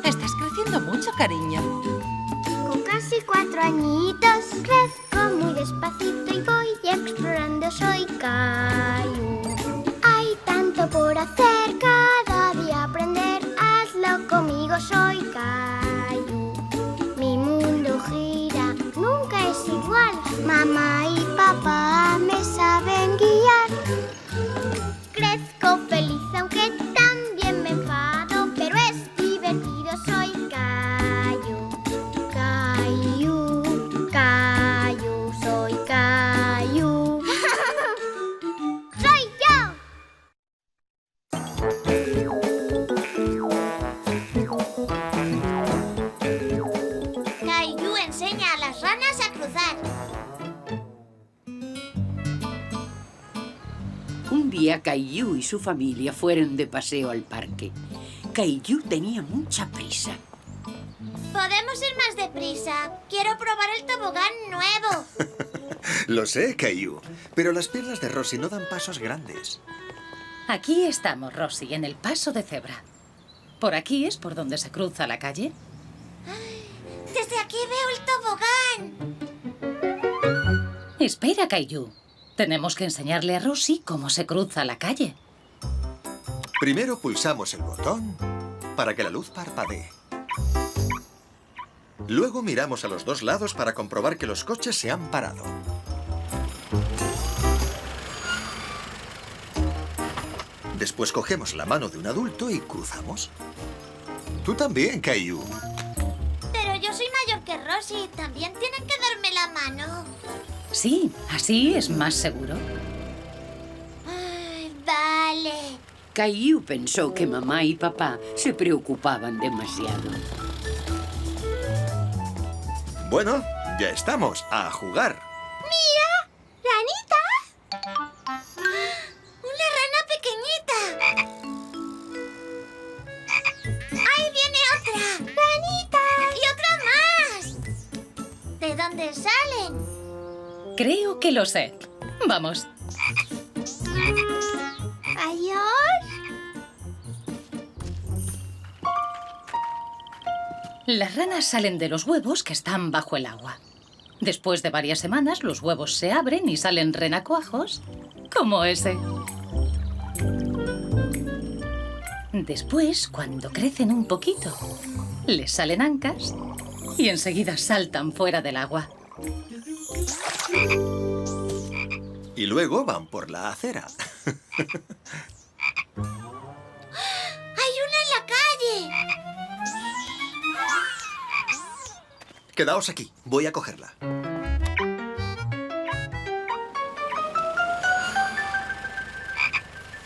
Estás creciendo mucho, cariño. Con casi 4 añitos crezco muy despacito y voy explorando. Soy Caillou. Hay tanto por hacer, cada día aprender. Hazlo conmigo, soy Caillou. Mi mundo gira, nunca es igual. Mamá y papá me saben guiar. Crezco feliz aunque también me enfado, pero es divertido, soy Caillou. Caillou, Caillou, soy Caillou. ¡Soy yo! Caillou enseña a las ranas a cruzar. Un día Caillou y su familia fueron de paseo al parque. Caillou tenía mucha prisa. Podemos ir más deprisa. Quiero probar el tobogán nuevo. Lo sé, Caillou, pero las piernas de Rosie no dan pasos grandes. Aquí estamos, Rosie, en el paso de cebra. Por aquí es por donde se cruza la calle. Desde aquí veo el tobogán. Espera, Caillou. Tenemos que enseñarle a Rosie cómo se cruza la calle. Primero pulsamos el botón para que la luz parpadee. Luego miramos a los dos lados para comprobar que los coches se han parado. Después cogemos la mano de un adulto y cruzamos. Tú también, Caillou. Pero yo soy mayor que Rosie. También tienen que darme la mano. Sí, así es más seguro. Ay, vale. Caillou pensó que mamá y papá se preocupaban demasiado. Bueno, ya estamos. A jugar. ¡Mira! ¡Ranita! ¡Una rana pequeñita! ¡Ahí viene otra! ¡Ranita! ¡Y otra más! ¿De dónde salen? Creo que lo sé. Vamos. ¿Adiós? Las ranas salen de los huevos que están bajo el agua. Después de varias semanas, los huevos se abren y salen renacuajos, como ese. Después, cuando crecen un poquito, les salen ancas y enseguida saltan fuera del agua. Y luego van por la acera. ¡Hay una en la calle! Quedaos aquí. Voy a cogerla.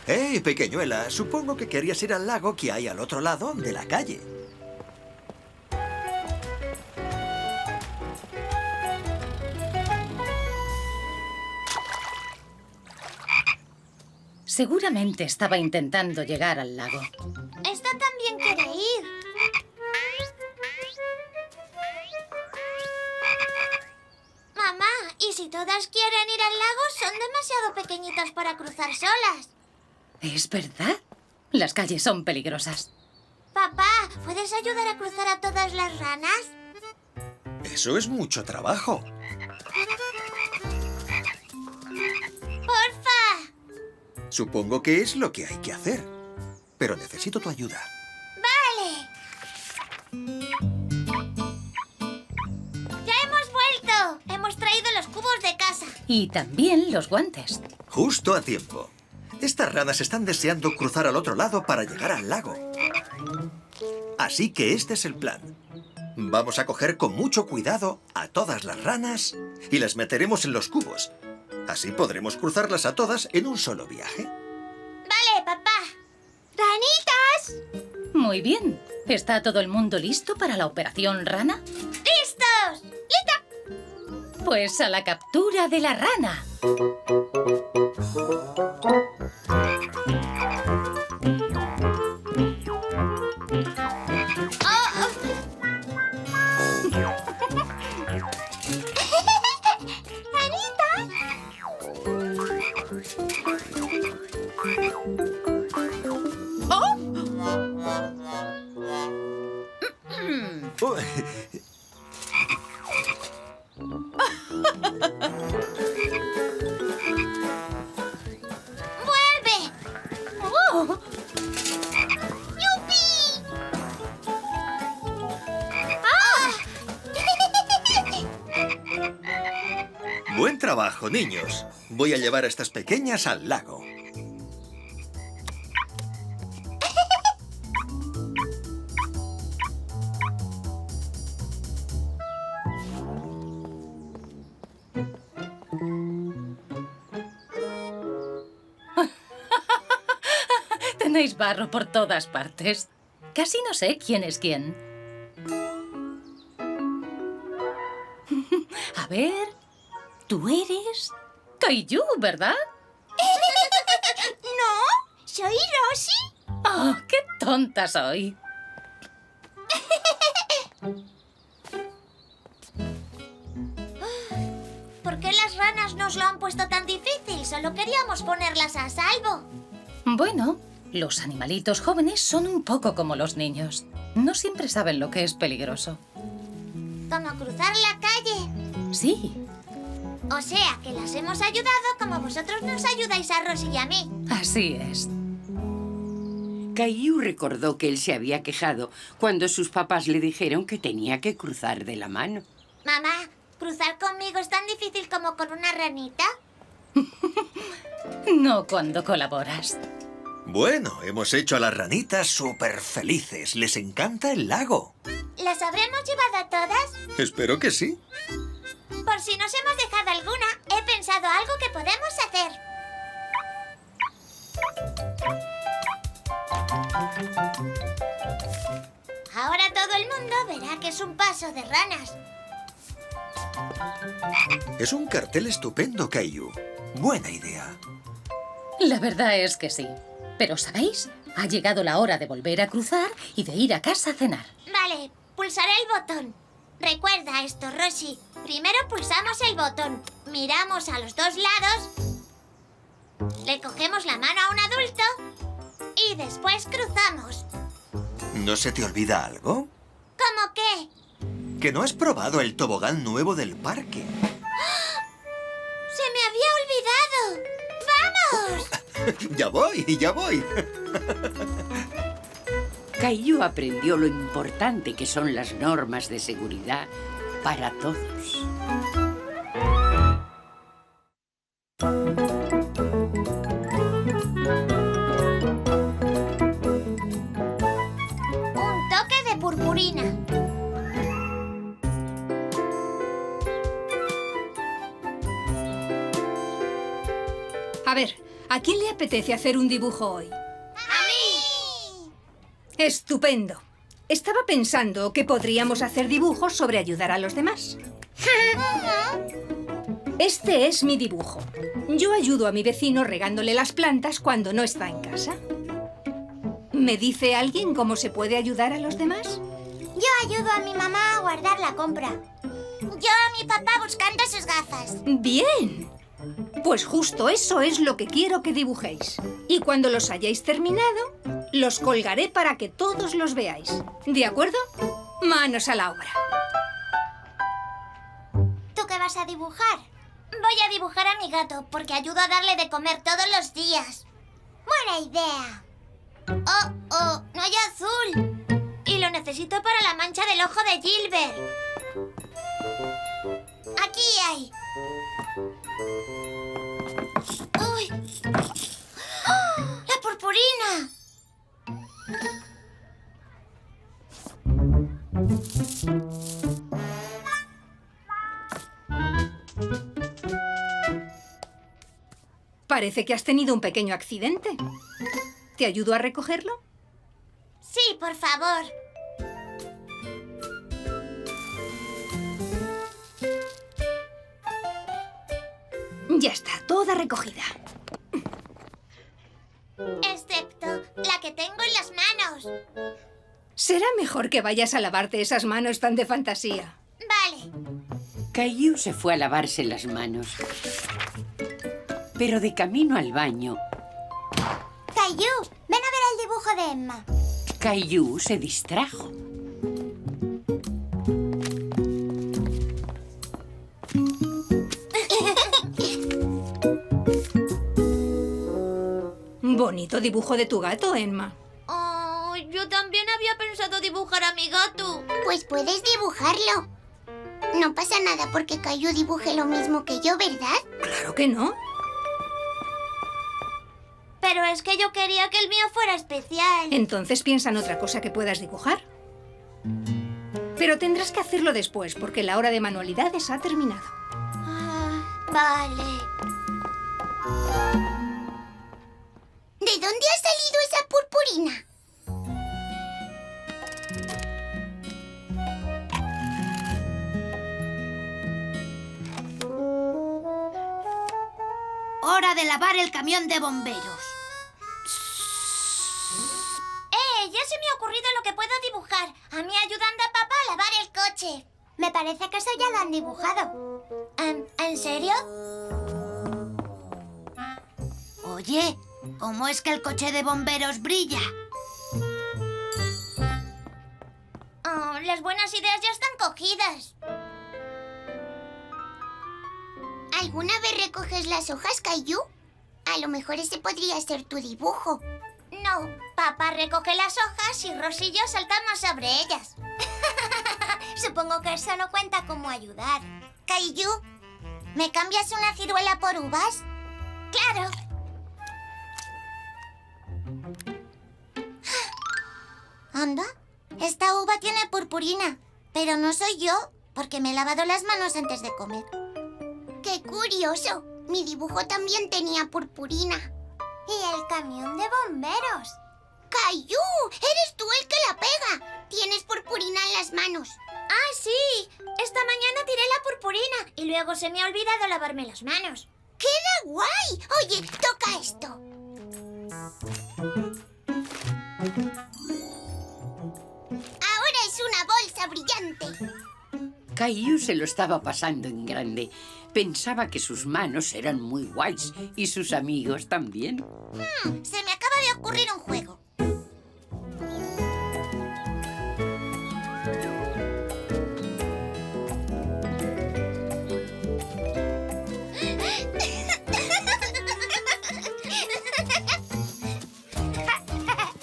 ¡Hey, pequeñuela! Supongo que querías ir al lago que hay al otro lado de la calle. Seguramente estaba intentando llegar al lago. Esta también quiere ir. Mamá, ¿y si todas quieren ir al lago? Son demasiado pequeñitas para cruzar solas. ¿Es verdad? Las calles son peligrosas. Papá, ¿puedes ayudar a cruzar a todas las ranas? Eso es mucho trabajo. ¡Porfa! Supongo que es lo que hay que hacer. Pero necesito tu ayuda. ¡Vale! ¡Ya hemos vuelto! Hemos traído los cubos de casa. Y también los guantes. Justo a tiempo. Estas ranas están deseando cruzar al otro lado para llegar al lago. Así que este es el plan. Vamos a coger con mucho cuidado a todas las ranas y las meteremos en los cubos. Así podremos cruzarlas a todas en un solo viaje. Vale, papá. ¡Ranitas! Muy bien. ¿Está todo el mundo listo para la operación rana? ¡Listos! ¡Lista! Pues a la captura de la rana. ¡Ranitas! Uy, ¡Vuelve! ¡Oh! ¡Yupi! ¡Ah! buen trabajo, niños. Voy a llevar a estas pequeñas al lago. Tenéis barro por todas partes. Casi no sé quién es quién. A ver... Tú eres... Kaiju, ¿verdad? ¿No? ¿Soy Rosie? ¡Oh, qué tonta soy! ¿Por qué las ranas nos lo han puesto tan difícil? Solo queríamos ponerlas a salvo. Bueno, los animalitos jóvenes son un poco como los niños. No siempre saben lo que es peligroso. Como cruzar la calle. Sí, O sea, que las hemos ayudado como vosotros nos ayudáis a Rosie y a mí. así es. Caillou recordó que él se había quejado cuando sus papás le dijeron que tenía que cruzar de la mano. Mamá, ¿cruzar conmigo es tan difícil como con una ranita? No cuando colaboras. Bueno, hemos hecho a las ranitas súper felices. Les encanta el lago. ¿Las habremos llevado a todas? Espero que sí. Por si nos hemos dejado alguna, he pensado algo que podemos hacer. Ahora todo el mundo verá que es un paso de ranas. Es un cartel estupendo, Caillou. Buena idea. La verdad es que sí. Pero, ¿sabéis? Ha llegado la hora de volver a cruzar y de ir a casa a cenar. Vale, pulsaré el botón. Recuerda esto, Rosie. Primero pulsamos el botón, miramos a los dos lados, le cogemos la mano a un adulto y después cruzamos. ¿No se te olvida algo? ¿Cómo qué? Que no has probado el tobogán nuevo del parque. ¡Se me había olvidado! ¡Vamos! Ya voy, ya voy. Caillou aprendió lo importante que son las normas de seguridad para todos. Un toque de purpurina. A ver, ¿a quién le apetece hacer un dibujo hoy? ¡A mí! ¡Estupendo! Estaba pensando que podríamos hacer dibujos sobre ayudar a los demás. Este es mi dibujo. Yo ayudo a mi vecino regándole las plantas cuando no está en casa. ¿Me dice alguien cómo se puede ayudar a los demás? Yo ayudo a mi mamá a guardar la compra. Yo a mi papá buscando sus gafas. ¡Bien! Pues justo eso es lo que quiero que dibujéis. Y cuando los hayáis terminado, los colgaré para que todos los veáis. ¿De acuerdo? Manos a la obra. ¿Tú qué vas a dibujar? Voy a dibujar a mi gato porque ayudo a darle de comer todos los días. Buena idea. Oh, no hay azul. Y lo necesito para la mancha del ojo de Gilbert. Aquí hay. ¡Uy! ¡Oh! ¡La purpurina! Parece que has tenido un pequeño accidente. ¿Te ayudo a recogerlo? Sí, por favor. Ya está, toda recogida. Excepto la que tengo en las manos. Será mejor que vayas a lavarte esas manos tan de fantasía. Vale. Caillou se fue a lavarse las manos. Pero de camino al baño, Caillou, ven a ver el dibujo de Emma. Caillou se distrajo. Bonito dibujo de tu gato, Emma. Oh, yo también había pensado dibujar a mi gato. Pues puedes dibujarlo. No pasa nada porque Caillou dibuje lo mismo que yo, ¿verdad? Claro que no. Pero es que yo quería que el mío fuera especial. Entonces piensa en otra cosa que puedas dibujar. Pero tendrás que hacerlo después, porque la hora de manualidades ha terminado. Vale. ¿De dónde ha salido esa purpurina? Hora de lavar el camión de bomberos. Ya se me ha ocurrido lo que puedo dibujar. A mí ayudando a papá a lavar el coche. Me parece que eso ya lo han dibujado. ¿En serio? Oye, ¿cómo es que el coche de bomberos brilla? Oh, las buenas ideas ya están cogidas. ¿Alguna vez recoges las hojas, Caillou? A lo mejor ese podría ser tu dibujo. No, papá recoge las hojas y Rosie y yo saltamos sobre ellas. Supongo que eso no cuenta como ayudar. Caillou, ¿me cambias una ciruela por uvas? ¡Claro! Anda, esta uva tiene purpurina, pero no soy yo, porque me he lavado las manos antes de comer. ¡Qué curioso! Mi dibujo también tenía purpurina. ¿Y el camión de bomberos? ¡Caillou! ¡Eres tú el que la pega! Tienes purpurina en las manos. ¡Ah, sí! Esta mañana tiré la purpurina y luego se me ha olvidado lavarme las manos. ¡Queda guay! Oye, toca esto. Ahora es una bolsa brillante. Caillou se lo estaba pasando en grande. Pensaba que sus manos eran muy guays y sus amigos también. Se me acaba de ocurrir un juego.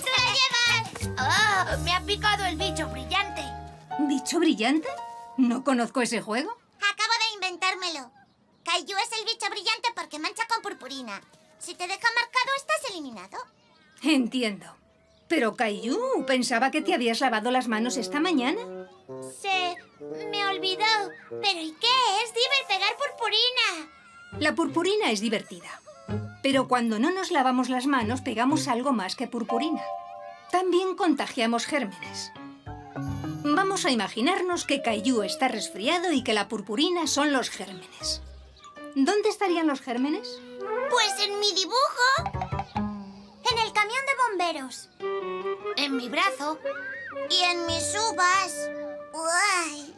¡Te la llevas! ¡Oh! ¡Me ha picado el bicho brillante! ¿Bicho brillante? No conozco ese juego. Acabo de inventármelo. Caillou es el bicho brillante porque mancha con purpurina. Si te deja marcado, estás eliminado. Entiendo. Pero, Caillou, pensaba que te habías lavado las manos esta mañana. Se me olvidó. ¿Pero y qué? Es pegar purpurina. La purpurina es divertida. Pero cuando no nos lavamos las manos, pegamos algo más que purpurina. También contagiamos gérmenes. Vamos a imaginarnos que Caillou está resfriado y que la purpurina son los gérmenes. ¿Dónde estarían los gérmenes? Pues en mi dibujo. En el camión de bomberos. En mi brazo. Y en mis uvas. ¡Uy!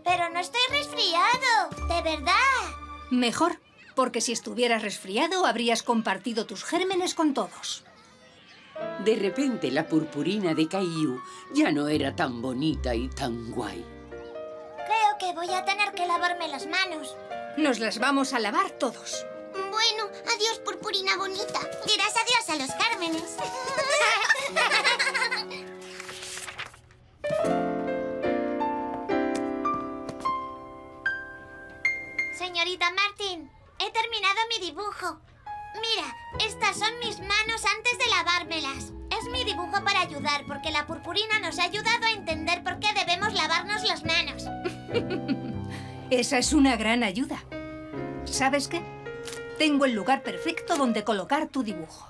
Pero no estoy resfriado, de verdad. Mejor, porque si estuvieras resfriado habrías compartido tus gérmenes con todos. De repente la purpurina de Caillou ya no era tan bonita y tan guay. Creo que voy a tener que lavarme las manos. Nos las vamos a lavar todos. Bueno, adiós, purpurina bonita. Dirás adiós a los gérmenes. Señorita Martin, he terminado mi dibujo. Mira, estas son mis manos antes de lavármelas. Es mi dibujo para ayudar, porque la purpurina nos ha ayudado a entender por qué debemos lavarnos las manos. Esa es una gran ayuda. ¿Sabes qué? Tengo el lugar perfecto donde colocar tu dibujo.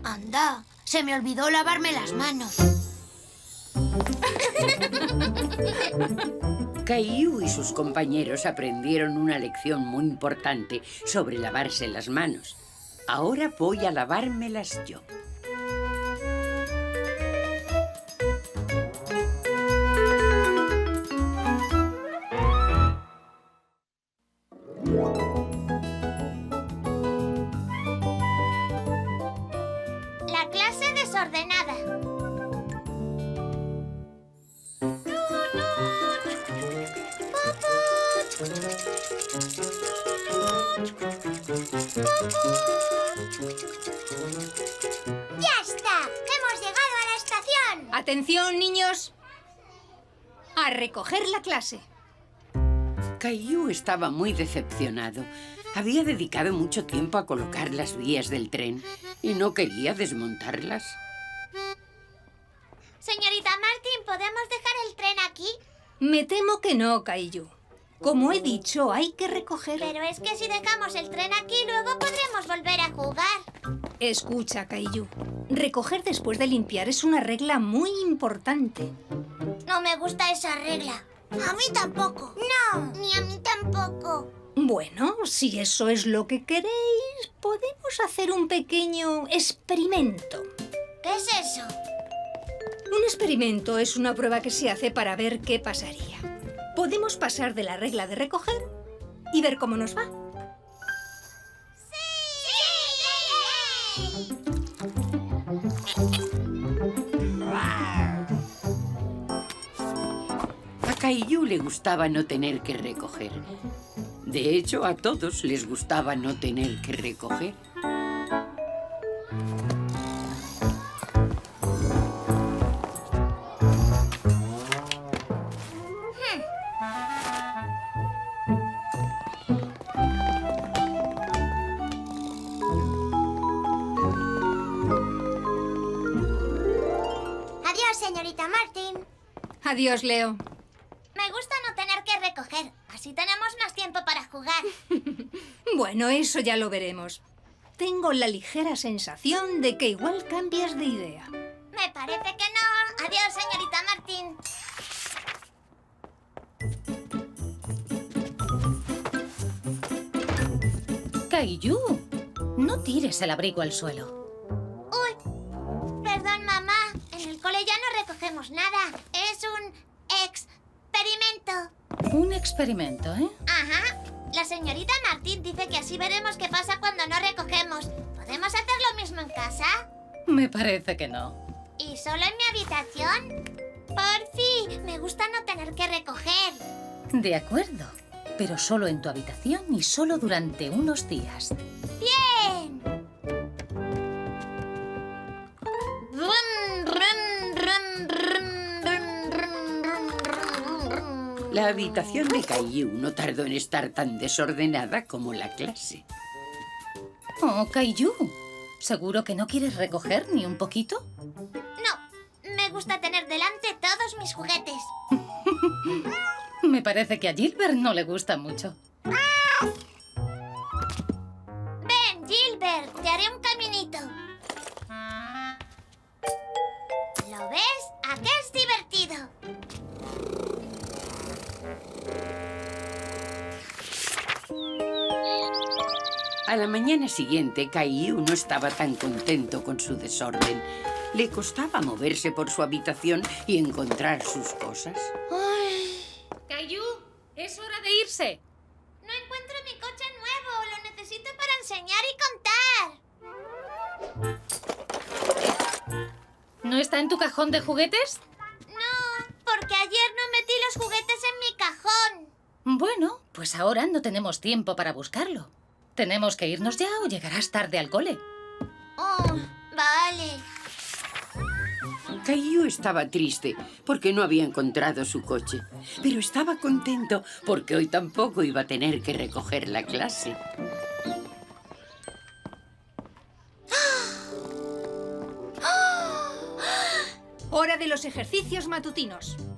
Anda, se me olvidó lavarme las manos. Caillou y sus compañeros aprendieron una lección muy importante sobre lavarse las manos. Ahora voy a lavármelas yo. La clase desordenada. Atención, niños. A recoger la clase. Caillou estaba muy decepcionado. Había dedicado mucho tiempo a colocar las vías del tren y no quería desmontarlas. Señorita Martin, ¿podemos dejar el tren aquí? Me temo que no, Caillou. Como he dicho, hay que recoger. Pero es que si dejamos el tren aquí, luego podremos volver a jugar. Escucha, Caillou. Recoger después de limpiar es una regla muy importante. No me gusta esa regla. A mí tampoco. No, ni a mí tampoco. Bueno, si eso es lo que queréis, podemos hacer un pequeño experimento. ¿Qué es eso? Un experimento es una prueba que se hace para ver qué pasaría. Podemos pasar de la regla de recoger y ver cómo nos va. ¡Sí! A Caillou le gustaba no tener que recoger. De hecho, a todos les gustaba no tener que recoger. Adiós, señorita Martin. Adiós, Leo. Me gusta no tener que recoger. Así tenemos más tiempo para jugar. Bueno, eso ya lo veremos. Tengo la ligera sensación de que igual cambias de idea. Me parece que no. Adiós, señorita Martin. Caillou, no tires el abrigo al suelo. Uy, perdón, mamá. En el cole ya no recogemos nada. Es un experimento. Un experimento, ¿eh? Ajá. La señorita Martín dice que así veremos qué pasa cuando no recogemos. ¿Podemos hacer lo mismo en casa? Me parece que no. ¿Y solo en mi habitación? Porfi, me gusta no tener que recoger. De acuerdo, pero solo en tu habitación y solo durante unos días. ¡Bien! Rum, rum, rum, rum, rum, rum, rum, rum. La habitación de Caillou no tardó en estar tan desordenada como la clase. Oh, Caillou, ¿seguro que no quieres recoger ni un poquito? No, me gusta tener delante todos mis juguetes. Me parece que a Gilbert no le gusta mucho. Ven, Gilbert, te haré un caminito. ¿Lo ves? ¿A qué es divertido? A la mañana siguiente, Caillou no estaba tan contento con su desorden. Le costaba moverse por su habitación y encontrar sus cosas. Caillou, es hora de irse. No encuentro mi coche nuevo. Lo necesito para enseñar y contar. ¿No está en tu cajón de juguetes? No, porque ayer no metí los juguetes en mi cajón. Bueno, pues ahora no tenemos tiempo para buscarlo. Tenemos que irnos ya o llegarás tarde al cole. Oh, vale. Caillou estaba triste porque no había encontrado su coche, pero estaba contento porque hoy tampoco iba a tener que recoger la clase. Hora de los ejercicios matutinos. ¡No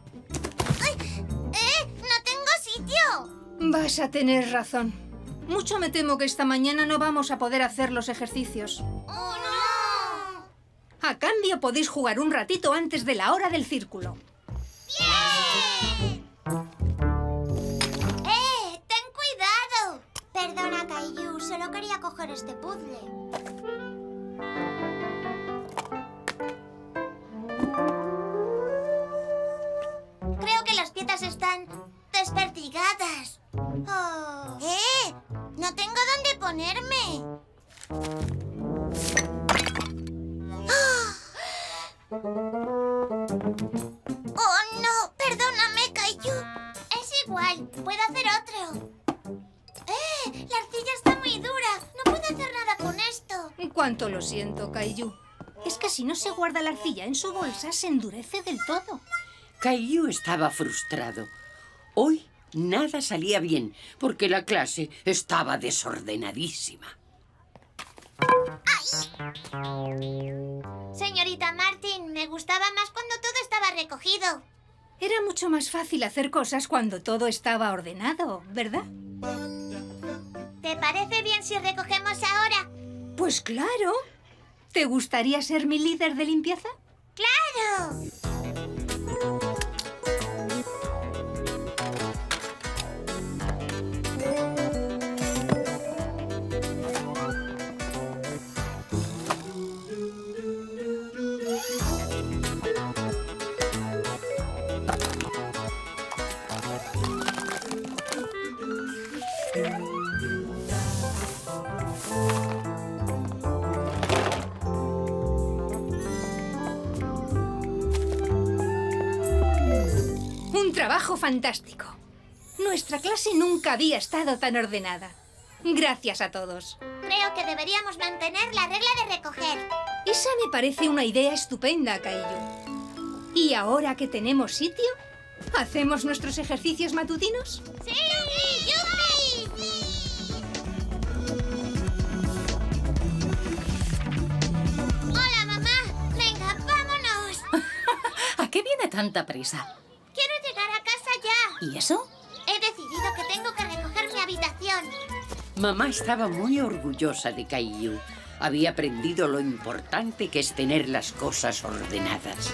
tengo sitio! Vas a tener razón. Mucho me temo que esta mañana no vamos a poder hacer los ejercicios. ¡Oh, no! A cambio, podéis jugar un ratito antes de la hora del círculo. ¡Bien! ¡Ten cuidado! Perdona, Caillou. Solo quería coger este puzzle. Creo que las piezas están desperdigadas. Oh. No tengo dónde ponerme. ¡Oh, no! Perdóname, Caillou. Es igual. Puedo hacer otro. La arcilla está muy dura. No puedo hacer nada con esto. Cuánto lo siento, Caillou. es que si no se guarda la arcilla en su bolsa, se endurece del todo. Caillou estaba frustrado. Hoy nada salía bien, porque la clase estaba desordenadísima. Señorita Martin, me gustaba más cuando todo estaba recogido. Era mucho más fácil hacer cosas cuando todo estaba ordenado, ¿verdad? ¿Te parece bien si recogemos ahora? Pues claro. ¿Te gustaría ser mi líder de limpieza? ¡Claro! Un trabajo fantástico. Nuestra clase nunca había estado tan ordenada. Gracias a todos. Creo que deberíamos mantener la regla de recoger. Esa me parece una idea estupenda, Caillou. ¿Y ahora que tenemos sitio, hacemos nuestros ejercicios matutinos? ¡Sí! ¡Yupi! ¡Hola, mamá! ¡Venga, vámonos! ¿A qué viene tanta prisa? ¡Quiero llegar a casa ya! ¿Y eso? He decidido que tengo que recoger mi habitación. Mamá estaba muy orgullosa de Caillou. Había aprendido lo importante que es tener las cosas ordenadas.